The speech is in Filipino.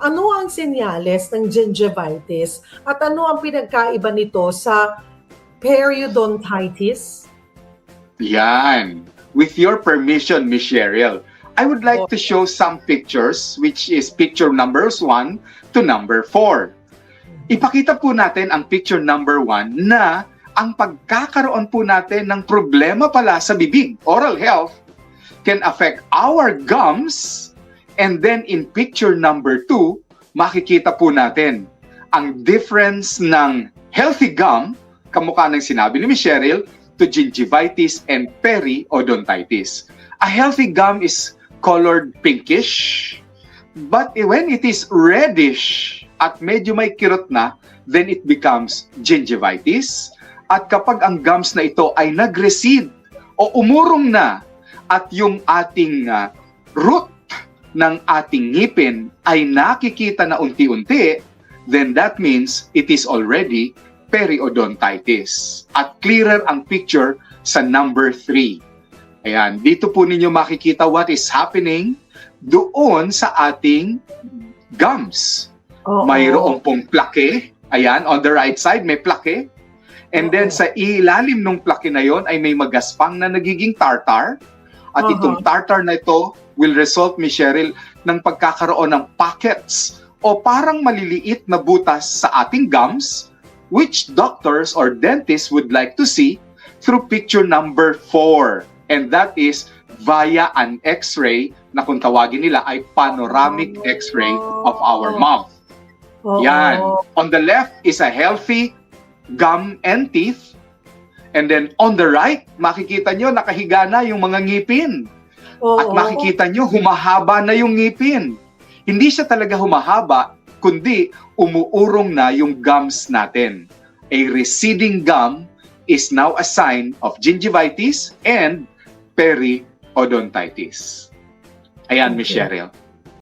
Ano ang senyales ng gingivitis at ano ang pinagkaiba nito sa periodontitis? Yan. With your permission, Miss Cheryl, I would like to show some pictures, which is picture numbers 1 to number 4. Ipakita po natin ang picture number 1 na ang pagkakaroon po natin ng problema pala sa bibig, oral health, can affect our gums. And then in picture number 2, makikita po natin ang difference ng healthy gum, kamukha ng sinabi ni Miss Cheryl, to gingivitis and periodontitis. A healthy gum is colored pinkish, but when it is reddish at medyo may kirot na, then it becomes gingivitis. At kapag ang gums na ito ay nag-recede o umurong na at yung ating root ng ating ngipin ay nakikita na unti-unti, then that means it is already periodontitis. At clearer ang picture sa number 3. Ayan, dito po ninyo makikita what is happening doon sa ating gums. Mayroong pong plaque. Ayan, on the right side may plaque. And then sa ilalim ng plaque na yon ay may magaspang na nagiging tartar. At itong tartar na ito will result, Miss Cheryl, ng pagkakaroon ng pockets o parang maliliit na butas sa ating gums, which doctors or dentists would like to see through picture number 4. And that is via an x-ray na kung tawagin nila ay panoramic x-ray of our mouth. Yan. On the left is a healthy gum and teeth. And then on the right, makikita nyo nakahiga na yung mga ngipin. At makikita nyo humahaba na yung ngipin. Hindi siya talaga humahaba, kundi umuurong na yung gums natin. A receding gum is now a sign of gingivitis and periodontitis. Ayan, Miss Cheryl.